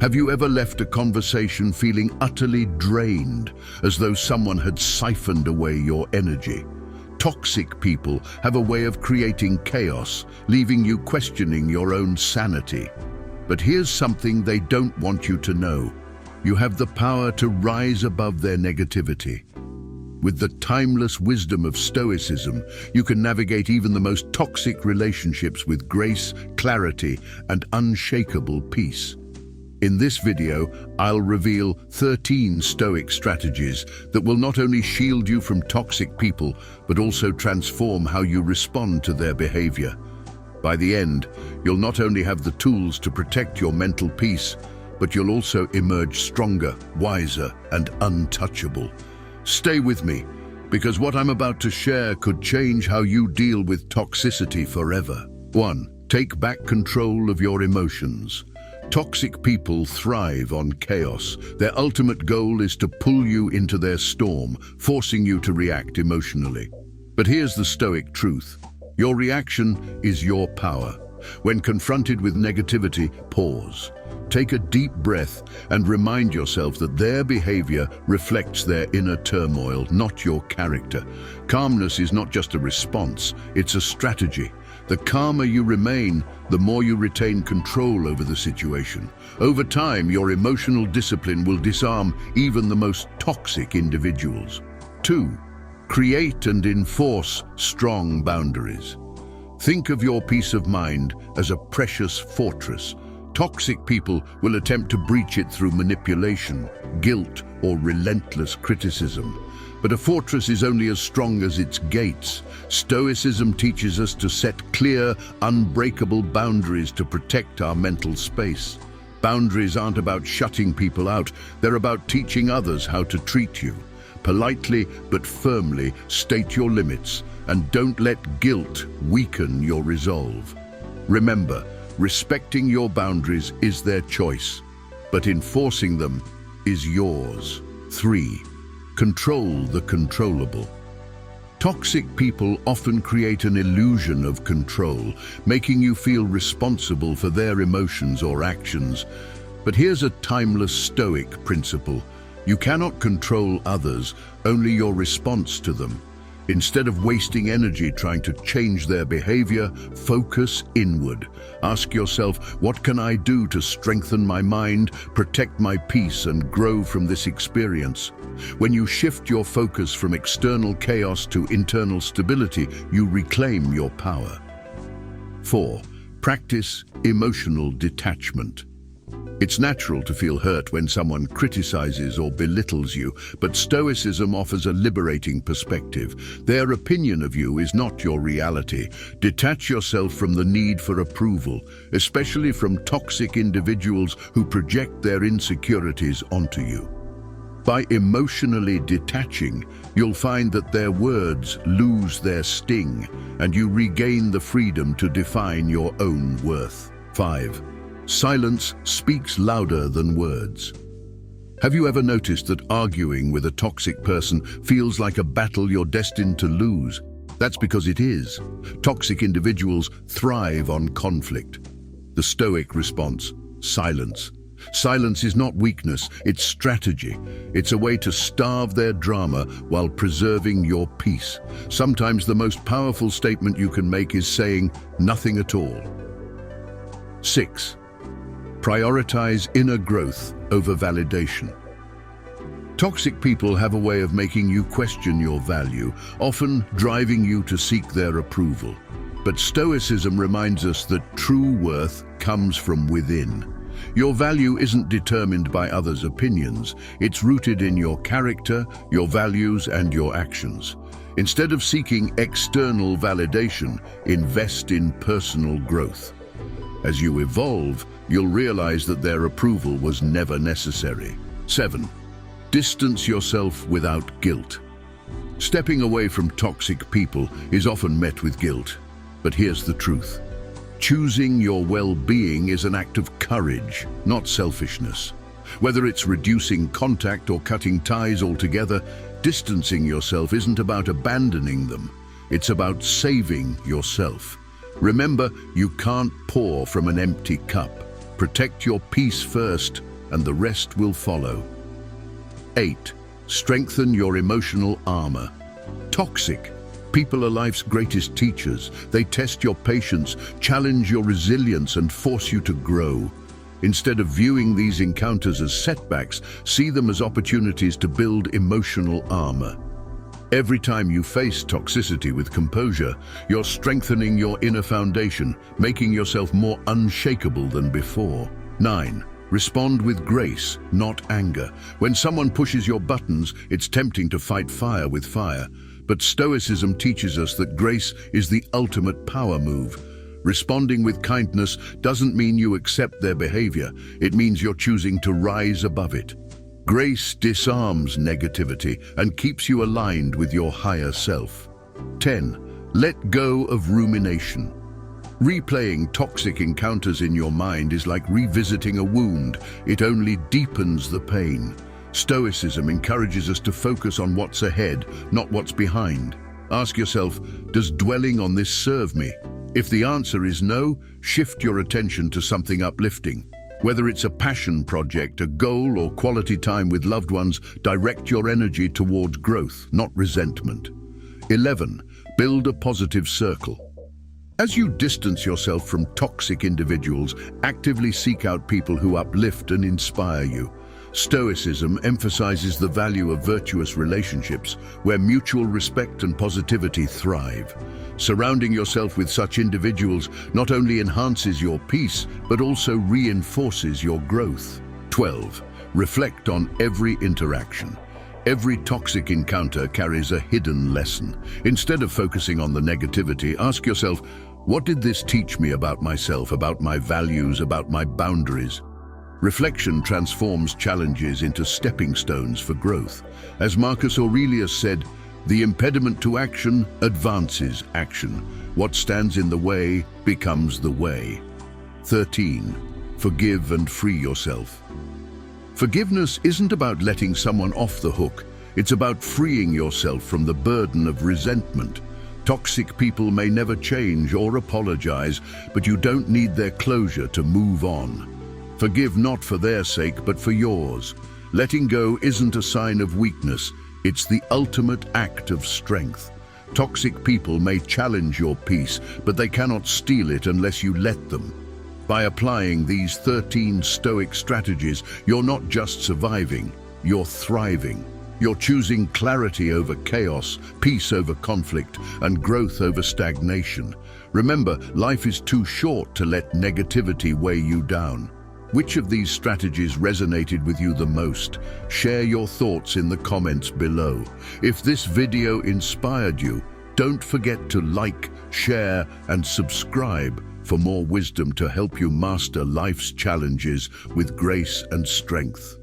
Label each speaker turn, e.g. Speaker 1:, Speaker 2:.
Speaker 1: Have you ever left a conversation feeling utterly drained, as though someone had siphoned away your energy? Toxic people have a way of creating chaos, leaving you questioning your own sanity. But here's something they don't want you to know. You have the power to rise above their negativity. With the timeless wisdom of Stoicism, you can navigate even the most toxic relationships with grace, clarity, and unshakable peace. In this video, I'll reveal 13 Stoic strategies that will not only shield you from toxic people, but also transform how you respond to their behavior. By the end, you'll not only have the tools to protect your mental peace, but you'll also emerge stronger, wiser, and untouchable. Stay with me, because what I'm about to share could change how you deal with toxicity forever. 1. Take back control of your emotions. Toxic people thrive on chaos. Their ultimate goal is to pull you into their storm, forcing you to react emotionally. But here's the Stoic truth. Your reaction is your power. When confronted with negativity, pause. Take a deep breath and remind yourself that their behavior reflects their inner turmoil, not your character. Calmness is not just a response, it's a strategy. The calmer you remain, the more you retain control over the situation. Over time, your emotional discipline will disarm even the most toxic individuals. 2. Create and enforce strong boundaries. Think of your peace of mind as a precious fortress. Toxic people will attempt to breach it through manipulation, guilt, or relentless criticism. But a fortress is only as strong as its gates. Stoicism teaches us to set clear, unbreakable boundaries to protect our mental space. Boundaries aren't about shutting people out, they're about teaching others how to treat you. Politely but firmly state your limits, and don't let guilt weaken your resolve. Remember, respecting your boundaries is their choice, but enforcing them is yours. 3. Control the controllable. Toxic people often create an illusion of control, making you feel responsible for their emotions or actions. But here's a timeless Stoic principle. You cannot control others, only your response to them. Instead of wasting energy trying to change their behavior, focus inward. Ask yourself, what can I do to strengthen my mind, protect my peace, and grow from this experience? When you shift your focus from external chaos to internal stability, you reclaim your power. 4. Practice emotional detachment. It's natural to feel hurt when someone criticizes or belittles you, but Stoicism offers a liberating perspective. Their opinion of you is not your reality. Detach yourself from the need for approval, especially from toxic individuals who project their insecurities onto you. By emotionally detaching, you'll find that their words lose their sting, and you regain the freedom to define your own worth. 5. Silence speaks louder than words. Have you ever noticed that arguing with a toxic person feels like a battle you're destined to lose? That's because it is. Toxic individuals thrive on conflict. The Stoic response: silence. Silence is not weakness, it's strategy. It's a way to starve their drama while preserving your peace. Sometimes the most powerful statement you can make is saying nothing at all. 6. Prioritize inner growth over validation. Toxic people have a way of making you question your value, often driving you to seek their approval. But Stoicism reminds us that true worth comes from within. Your value isn't determined by others' opinions. It's rooted in your character, your values, and your actions. Instead of seeking external validation, invest in personal growth. As you evolve, you'll realize that their approval was never necessary. 7. Distance yourself without guilt. Stepping away from toxic people is often met with guilt. But here's the truth. Choosing your well-being is an act of courage, not selfishness. Whether it's reducing contact or cutting ties altogether, distancing yourself isn't about abandoning them. It's about saving yourself. Remember, you can't pour from an empty cup. Protect your peace first, and the rest will follow. 8. Strengthen your emotional armor. Toxic people are life's greatest teachers. They test your patience, challenge your resilience, and force you to grow. Instead of viewing these encounters as setbacks, see them as opportunities to build emotional armor. Every time you face toxicity with composure, you're strengthening your inner foundation, making yourself more unshakable than before. 9. Respond with grace, not anger. When someone pushes your buttons, it's tempting to fight fire with fire. But Stoicism teaches us that grace is the ultimate power move. Responding with kindness doesn't mean you accept their behavior. It means you're choosing to rise above it. Grace disarms negativity and keeps you aligned with your higher self. 10. Let go of rumination. Replaying toxic encounters in your mind is like revisiting a wound. It only deepens the pain. Stoicism encourages us to focus on what's ahead, not what's behind. Ask yourself, does dwelling on this serve me? If the answer is no, shift your attention to something uplifting. Whether it's a passion project, a goal, or quality time with loved ones, direct your energy towards growth, not resentment. 11. Build a positive circle. As you distance yourself from toxic individuals, actively seek out people who uplift and inspire you. Stoicism emphasizes the value of virtuous relationships, where mutual respect and positivity thrive. Surrounding yourself with such individuals not only enhances your peace, but also reinforces your growth. 12. Reflect on every interaction. Every toxic encounter carries a hidden lesson. Instead of focusing on the negativity, ask yourself, what did this teach me about myself, about my values, about my boundaries? Reflection transforms challenges into stepping stones for growth. As Marcus Aurelius said, the impediment to action advances action. What stands in the way becomes the way. 13. Forgive and free yourself. Forgiveness isn't about letting someone off the hook. It's about freeing yourself from the burden of resentment. Toxic people may never change or apologize, but you don't need their closure to move on. Forgive not for their sake, but for yours. Letting go isn't a sign of weakness. It's the ultimate act of strength. Toxic people may challenge your peace, but they cannot steal it unless you let them. By applying these 13 Stoic strategies, you're not just surviving, you're thriving. You're choosing clarity over chaos, peace over conflict, and growth over stagnation. Remember, life is too short to let negativity weigh you down. Which of these strategies resonated with you the most? Share your thoughts in the comments below. If this video inspired you, don't forget to like, share, and subscribe for more wisdom to help you master life's challenges with grace and strength.